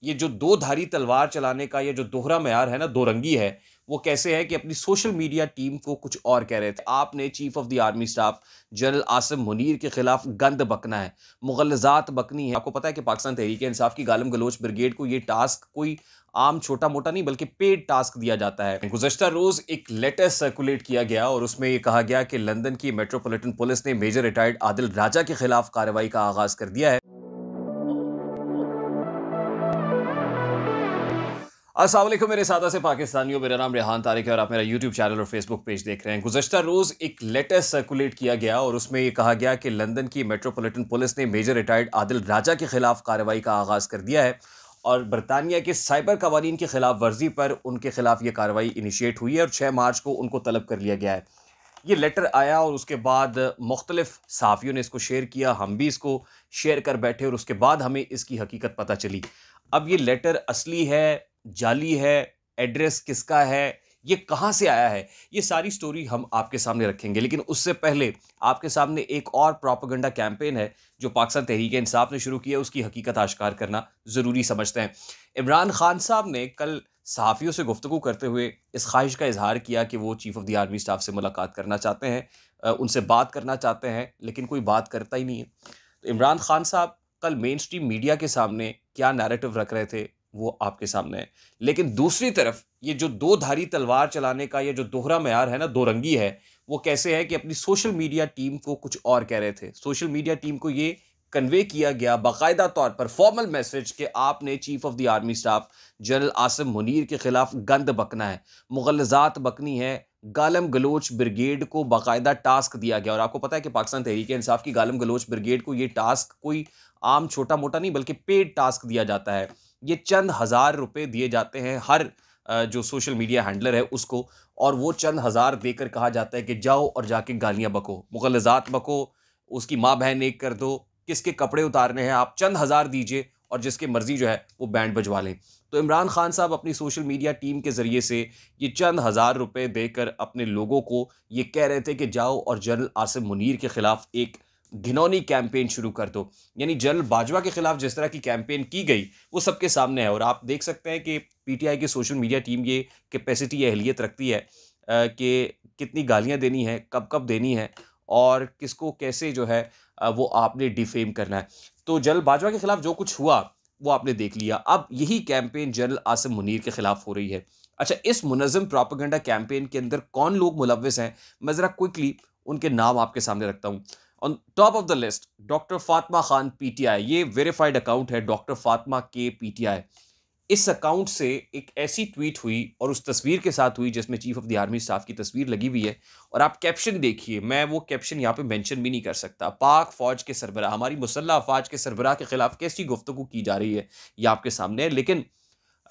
ये जो दो धारी तलवार चलाने का ये जो दोहरा म्यार है ना, दो रंगी है, वो कैसे है कि अपनी सोशल मीडिया टीम को कुछ और कह रहे थे। आपने chief of the army staff general Asim Munir के खिलाफ गंद बकना है, मुगलजात बकनी है। आपको पता है कि पाकिस्तान तहरीक इंसाफ की गालिम गलोच ब्रिगेड को ये टास्क कोई आम छोटा मोटा नहीं बल्कि पेड टास्क दिया जाता है। गुज़श्ता रोज एक लेटर सर्कुलेट किया गया और उसमें यह कहा गया कि लंदन की मेट्रोपॉलिटन पुलिस ने मेजर रिटायर्ड आदिल राजा के खिलाफ कार्रवाई का आगाज कर दिया है। अस्सलाम वालेकुम मेरे सादा से पाकिस्तानियों, मेरा नाम रेहान तारिक है और आप मेरा यूट्यूब चैनल और फेसबुक पेज देख रहे हैं। गुज़श्ता रोज़ एक लेटर सर्कुलेट किया गया और उसमें यह कहा गया कि लंदन की मेट्रोपॉलिटन पुलिस ने मेजर रिटायर्ड आदिल राजा के खिलाफ कार्रवाई का आगाज़ कर दिया है और बरतानिया के साइबर कवानीन की खिलाफ वर्जी पर उनके खिलाफ ये कार्रवाई इनिशिएट हुई है और 6 मार्च को उनको तलब कर लिया गया है। ये लेटर आया और उसके बाद मुख्तलिफ सहाफ़ियों ने इसको शेयर किया, हम भी इसको शेयर कर बैठे और उसके बाद हमें इसकी हकीकत पता चली। अब ये लेटर असली है, जाली है, एड्रेस किसका है, ये कहाँ से आया है, ये सारी स्टोरी हम आपके सामने रखेंगे। लेकिन उससे पहले आपके सामने एक और प्रोपेगेंडा कैंपेन है जो पाकिस्तान तहरीक इंसाफ ने शुरू किया, उसकी हकीकत आश्कार करना ज़रूरी समझते हैं। इमरान खान साहब ने कल सहाफ़ियों से गुफ्तगू करते हुए इस ख्वाहिश का इजहार किया कि वो chief of the army staff से मुलाकात करना चाहते हैं, उनसे बात करना चाहते हैं, लेकिन कोई बात करता ही नहीं है। तो इमरान खान साहब कल मेन स्ट्रीम मीडिया के सामने क्या नैरेटिव रख रहे थे वो आपके सामने है। लेकिन दूसरी तरफ ये जो दो धारी तलवार चलाने का ये जो दोहरा म्यार है ना, दो रंगी है, वो कैसे है कि अपनी सोशल मीडिया टीम को कुछ और कह रहे थे। सोशल मीडिया टीम को ये कन्वे किया गया बाकायदा तौर पर फॉर्मल मैसेज कि आपने chief of the army staff general Asim Munir के खिलाफ गंद बकना है, मुगलजात बकनी है, गालम गलोच ब्रिगेड को बाकायदा टास्क दिया गया। और आपको पता है कि पाकिस्तान तहरीक इंसाफ की गालम गलोच ब्रिगेड को ये टास्क कोई आम छोटा मोटा नहीं बल्कि पेड टास्क दिया जाता है। ये चंद हज़ार रुपए दिए जाते हैं हर जो सोशल मीडिया हैंडलर है उसको, और वो चंद हज़ार देकर कहा जाता है कि जाओ और जाके गालियाँ बको, मुगलजात बको, उसकी माँ बहन एक कर दो, किसके कपड़े उतारने हैं आप चंद हज़ार दीजिए और जिसके मर्जी जो है वो बैंड बजवा लें। तो इमरान खान साहब अपनी सोशल मीडिया टीम के ज़रिए से ये चंद हज़ार रुपए देकर अपने लोगों को ये कह रहे थे कि जाओ और जनरल आसिम मुनीर के खिलाफ एक घिनौनी कैंपेन शुरू कर दो। यानी जनरल बाजवा के खिलाफ जिस तरह की कैंपेन की गई वो सबके सामने है और आप देख सकते हैं कि पीटीआई की सोशल मीडिया टीम ये कैपेसिटी या अहलियत रखती है कि कितनी गालियां देनी है, कब कब देनी है और किसको कैसे जो है वो आपने डिफेम करना है। तो जनरल बाजवा के खिलाफ जो कुछ हुआ वो आपने देख लिया। अब यही कैंपेन जनरल आसिम मुनीर के खिलाफ हो रही है। अच्छा, इस मुनज़्ज़म प्रोपेगेंडा कैंपेन के अंदर कौन लोग मुलव्विस हैं, मैं ज़रा क्विकली उनके नाम आपके सामने रखता हूँ। On top of the list doctor Fatima Khan PTI, ये वेरीफाइड अकाउंट है डॉक्टर फातिमा के पीटीआई। इस अकाउंट से एक ऐसी ट्वीट हुई और उस तस्वीर के साथ हुई जिसमें chief of the army staff की तस्वीर लगी हुई है और आप कैप्शन देखिए, मैं वो कैप्शन यहाँ पे मेंशन भी नहीं कर सकता। पाक फौज के सरबराह, हमारी मुसल्लह अफवाज के सरबराह के खिलाफ कैसी गुफ्तगू की जा रही है ये आपके सामने है। लेकिन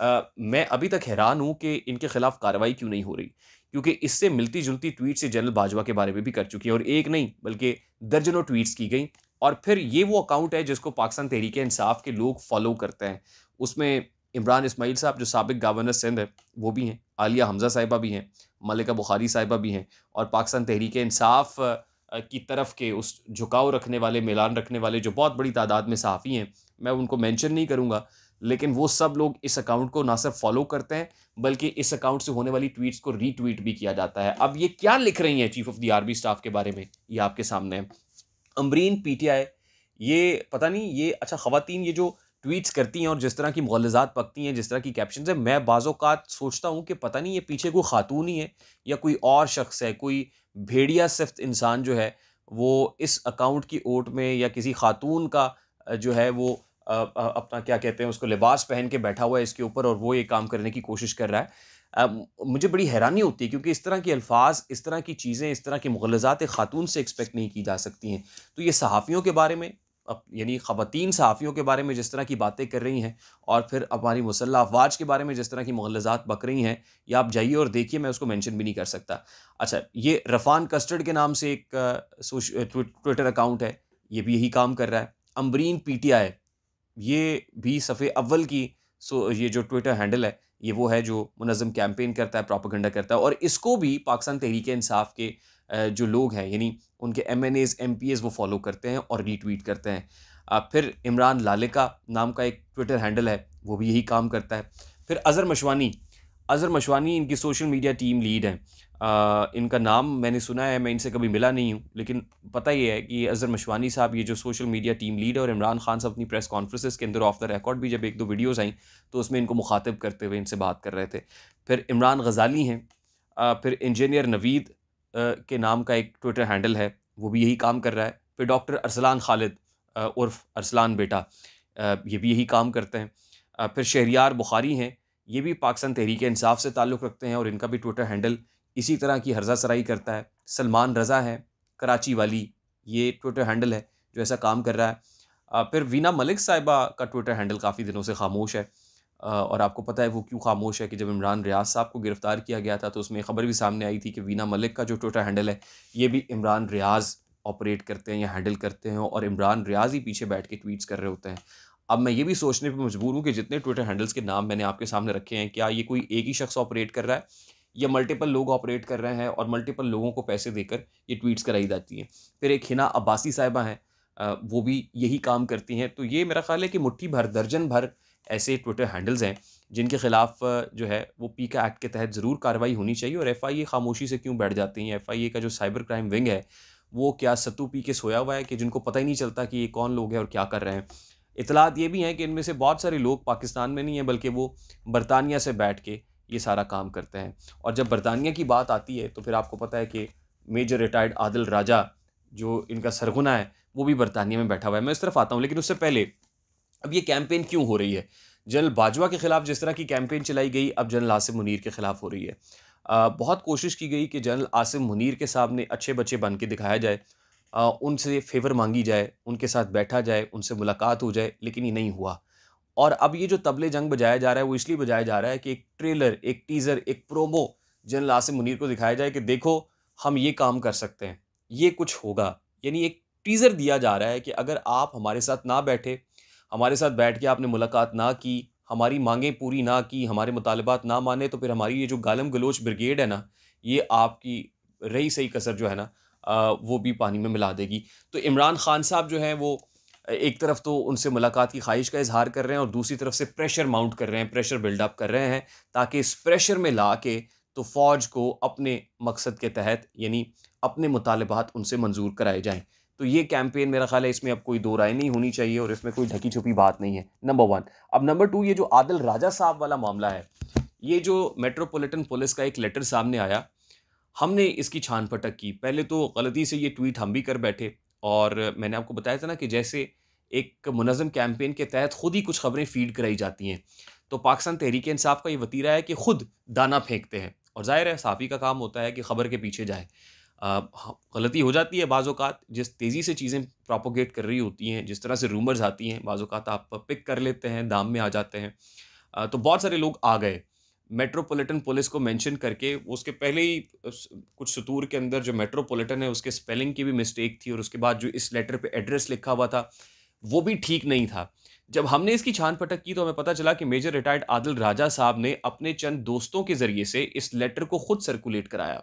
मैं अभी तक हैरान हूँ कि इनके खिलाफ कार्रवाई क्यों नहीं हो रही, क्योंकि इससे मिलती जुलती ट्वीट से जनरल बाजवा के बारे में भी कर चुकी है और एक नहीं बल्कि दर्जनों ट्वीट्स की गई। और फिर ये वो अकाउंट है जिसको पाकिस्तान तहरीक इंसाफ के लोग फॉलो करते हैं। उसमें इमरान इस्माइल साहब जो साबिक गवर्नर सिंध है वो भी हैं, आलिया हमजा साहिबा भी हैं, मलिका बुखारी साहिबा भी हैं और पाकिस्तान तहरीक इंसाफ की तरफ के उस झुकाव रखने वाले, मिलान रखने वाले जो बहुत बड़ी तादाद में सहाफ़ी हैं, मैं उनको मेंशन नहीं करूँगा, लेकिन वो सब लोग इस अकाउंट को ना सिर्फ फॉलो करते हैं बल्कि इस अकाउंट से होने वाली ट्वीट्स को रीट्वीट भी किया जाता है। अब ये क्या लिख रही हैं chief of the army staff के बारे में, ये आपके सामने है। अमरीन पीटीआई, ये पता नहीं ये अच्छा ख़वातीन ये जो ट्वीट्स करती हैं और जिस तरह की मुग़ल्लज़ात पकती हैं, जिस तरह की कैप्शंस हैं, मैं बाज़-औक़ात सोचता हूँ कि पता नहीं ये पीछे कोई ख़ातून ही है या कोई और शख़्स है, कोई भेड़िया सिफ़्त इंसान जो है वो इस अकाउंट की ओट में या किसी ख़ातून का जो है वो अपना क्या कहते हैं उसको लिबास पहन के बैठा हुआ है इसके ऊपर और वो ये काम करने की कोशिश कर रहा है। मुझे बड़ी हैरानी होती है क्योंकि इस तरह के अल्फाज, इस तरह की चीज़ें, इस तरह की मुग़ल्लज़ात एक ख़ातून से एक्सपेक्ट नहीं की जा सकती हैं। तो ये सहाफ़ियों के बारे में यानी ख़वातीन सहाफ़ियों के बारे में जिस तरह की बातें कर रही हैं और फिर हमारी मुसल्लह अफ़वाज के बारे में जिस तरह की मुग़ल्लज़ात बक रही हैं, या आप जाइए और देखिए, मैं उसको मेंशन भी नहीं कर सकता। अच्छा, ये रफ़ान कस्टर्ड के नाम से एक ट्विटर अकाउंट है, ये भी यही काम कर रहा है। अमरीन पीटीआई, ये भी सफ़े अव्वल की ये जो ट्विटर हैंडल है, ये वो है जो मुनज़्ज़म कैंपेन करता है, प्रोपेगेंडा करता है और इसको भी पाकिस्तान तहरीक इंसाफ के जो लोग हैं यानी उनके एमएनएज़, एमपीएज़ वो फ़ॉलो करते हैं और रीट्वीट करते हैं। फिर इमरान लालिका नाम का एक ट्विटर हैंडल है, वो भी यही काम करता है। फिर अज़हर मशवानी इनकी सोशल मीडिया टीम लीड हैं। इनका नाम मैंने सुना है, मैं इनसे कभी मिला नहीं हूँ, लेकिन पता ये है कि अज़हर मशवानी साहब ये जो सोशल मीडिया टीम लीड है, और इमरान खान साहब अपनी प्रेस कॉन्फ्रेंसेस के अंदर ऑफ द रिकॉर्ड भी जब 1-2 वीडियोज़ आई तो उसमें इनको मुखातिब करते हुए इनसे बात कर रहे थे। फिर इमरान गज़ाली हैं, फिर इंजीनियर नवीद के नाम का एक ट्विटर हैंडल है, वो भी यही काम कर रहा है। फिर डॉक्टर अरसलान खालिद उर्फ अरसलान बेटा, ये भी यही काम करते हैं। फिर शहरियार बुखारी हैं, ये भी पाकिस्तान तहरीक इंसाफ से ताल्लुक़ रखते हैं और इनका भी ट्विटर हैंडल इसी तरह की हर्जा सराई करता है। सलमान रज़ा है कराची वाली, ये ट्विटर हैंडल है जो ऐसा काम कर रहा है। फिर वीना मलिक साहिबा का ट्विटर हैंडल काफ़ी दिनों से खामोश है, और आपको पता है वो क्यों खामोश है कि जब इमरान रियाज साहब को गिरफ़्तार किया गया था तो उसमें ख़बर भी सामने आई थी कि वीना मलिक का जो ट्विटर हैंडल है ये भी इमरान रियाज ऑपरेट करते हैं या हैंडल करते हैं, और इमरान रियाज ही पीछे बैठ के ट्वीट्स कर रहे होते हैं। अब मैं ये भी सोचने पे मजबूर हूँ कि जितने ट्विटर हैंडल्स के नाम मैंने आपके सामने रखे हैं, क्या ये कोई एक ही शख्स ऑपरेट कर रहा है या मल्टीपल लोग ऑपरेट कर रहे हैं और मल्टीपल लोगों को पैसे देकर ये ट्वीट्स कराई जाती हैं। फिर एक हिना अब्बासी साहिबा हैं, वो भी यही काम करती हैं। तो ये मेरा ख्याल है कि मुट्ठी भर, दर्जन भर ऐसे ट्विटर हैंडल्स हैं जिनके खिलाफ जो है वो पीका एक्ट के तहत ज़रूर कार्रवाई होनी चाहिए। और एफआईए खामोशी से क्यों बैठ जाती हैं? एफआईए का जो साइबर क्राइम विंग है वो क्या सत्तू पी के सोया हुआ है कि जिनको पता ही नहीं चलता कि ये कौन लोग हैं और क्या कर रहे हैं? इतलात ये भी हैं कि इनमें से बहुत सारे लोग पाकिस्तान में नहीं हैं, बल्कि वो बरतानिया से बैठ के ये सारा काम करते हैं। और जब बरतानिया की बात आती है तो फिर आपको पता है कि मेजर रिटायर्ड आदिल राजा जो इनका सरगना है वो भी बरतानिया में बैठा हुआ है। मैं इस तरफ आता हूँ, लेकिन उससे पहले अब ये कैंपेन क्यों हो रही है? जनरल बाजवा के खिलाफ जिस तरह की कैंपेन चलाई गई, अब जनरल आसिम मुनीर के खिलाफ हो रही है। बहुत कोशिश की गई कि जनरल आसिम मुनीर के सामने अच्छे बच्चे बन के दिखाया जाए, उनसे फेवर मांगी जाए, उनके साथ बैठा जाए, उनसे मुलाकात हो जाए, लेकिन ये नहीं हुआ। और अब ये जो तबले जंग बजाया जा रहा है वो इसलिए बजाया जा रहा है कि एक ट्रेलर, एक टीज़र, एक प्रोमो जनरल आसिम मुनीर को दिखाया जाए कि देखो हम ये काम कर सकते हैं, ये कुछ होगा। यानी एक टीज़र दिया जा रहा है कि अगर आप हमारे साथ ना बैठे, हमारे साथ बैठ के आपने मुलाकात ना की, हमारी माँगें पूरी ना की, हमारे मुतालबात ना माने, तो फिर हमारी ये जो गालम गलोच ब्रिगेड है ना, ये आपकी रही सही कसर जो है ना वो भी पानी में मिला देगी। तो इमरान खान साहब जो हैं वो एक तरफ तो उनसे मुलाकात की ख्वाहिश का इज़हार कर रहे हैं और दूसरी तरफ से प्रेशर माउंट कर रहे हैं, प्रेशर बिल्डअप कर रहे हैं, ताकि इस प्रेशर में ला के तो फ़ौज को अपने मकसद के तहत यानी अपने मुतालबात उनसे मंज़ूर कराए जाएँ। तो ये कैंपेन मेरा ख़्याल है इसमें अब कोई दो राय नहीं होनी चाहिए और इसमें कोई ढकी-छुपी बात नहीं है, नंबर 1। अब नंबर 2, ये जो आदिल राजा साहब वाला मामला है, ये जो मेट्रोपॉलिटन पुलिस का एक लेटर सामने आया, हमने इसकी छान-पटक की। पहले तो गलती से ये ट्वीट हम भी कर बैठे, और मैंने आपको बताया था ना कि जैसे एक मुनज़्ज़म कैंपेन के तहत खुद ही कुछ ख़बरें फ़ीड कराई जाती हैं, तो पाकिस्तान तहरीक-ए-इंसाफ़ का ये वतीरा है कि खुद दाना फेंकते हैं, और ज़ाहिर है सहाफ़ी का काम होता है कि ख़बर के पीछे जाए। गलती हो जाती है बाज़ औक़ात, जिस तेज़ी से चीज़ें प्रोपेगेट कर रही होती हैं, जिस तरह से रूमर्स आती हैं, बाज़ औक़ात आप पिक कर लेते हैं, दाम में आ जाते हैं। तो बहुत सारे लोग आ गए। मेट्रोपॉलिटन पुलिस को मेंशन करके उसके पहले ही कुछ सतूर के अंदर जो मेट्रोपॉलिटन है उसके स्पेलिंग की भी मिस्टेक थी, और उसके बाद जो इस लेटर पे एड्रेस लिखा हुआ था वो भी ठीक नहीं था। जब हमने इसकी छान-पटक की तो हमें पता चला कि मेजर रिटायर्ड आदिल राजा साहब ने अपने चंद दोस्तों के ज़रिए से इस लेटर को खुद सर्कुलेट कराया।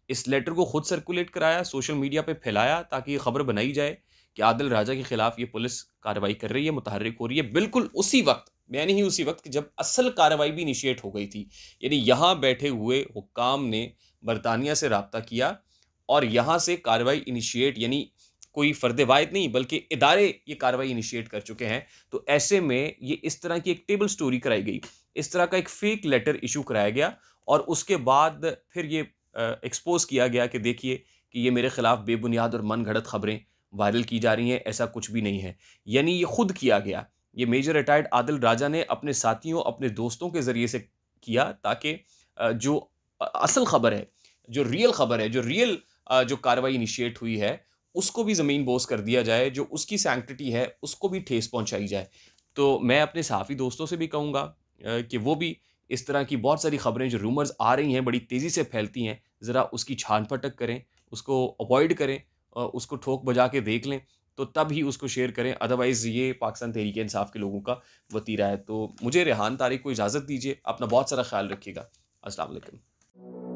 इस लेटर को खुद सर्कुलेट कराया, सोशल मीडिया पे फैलाया ताकि ये खबर बनाई जाए कि आदिल राजा के खिलाफ ये पुलिस कार्रवाई कर रही है, मुतहर्रिक हो रही है। बिल्कुल उसी वक़्त, यानी ही उसी वक़्त कि जब असल कार्रवाई भी इनिशिएट हो गई थी। यानी यहाँ बैठे हुए हुक्काम ने बरतानिया से राब्ता किया और यहाँ से कार्रवाई इनिशिएट, यानी कोई फ़र्द वाहिद नहीं बल्कि इदारे ये कार्रवाई इनिशिएट कर चुके हैं। तो ऐसे में ये इस तरह की एक टेबल स्टोरी कराई गई। इस तरह का एक फ़ेक लेटर इश्यू कराया गया और उसके बाद फिर ये एक्सपोज़ किया गया कि देखिए कि ये मेरे खिलाफ बेबुनियाद और मनगढ़ंत खबरें वायरल की जा रही हैं, ऐसा कुछ भी नहीं है। यानी ये खुद किया गया। ये मेजर रिटायर्ड आदिल राजा ने अपने साथियों, अपने दोस्तों के ज़रिए से किया ताकि जो असल खबर है, जो रियल खबर है, जो रियल जो कार्रवाई इनिशिएट हुई है, उसको भी ज़मीन बोस कर दिया जाए, जो उसकी सैंक्टिटी है, उसको भी ठेस पहुँचाई जाए। तो मैं अपने सहाफ़ी दोस्तों से भी कहूँगा कि वो भी इस तरह की बहुत सारी खबरें जो रूमर्स आ रही हैं, बड़ी तेज़ी से फैलती हैं, ज़रा उसकी छान-पटक करें, उसको अवॉइड करें, उसको ठोक बजा के देख लें, तो तब ही उसको शेयर करें। अदरवाइज़ ये पाकिस्तान तहरीक-ए-इंसाफ़ के लोगों का वतीरा है। तो मुझे रेहान तारिक को इजाज़त दीजिए। अपना बहुत सारा ख़्याल रखिएगा। अस्सलाम वालेकुम।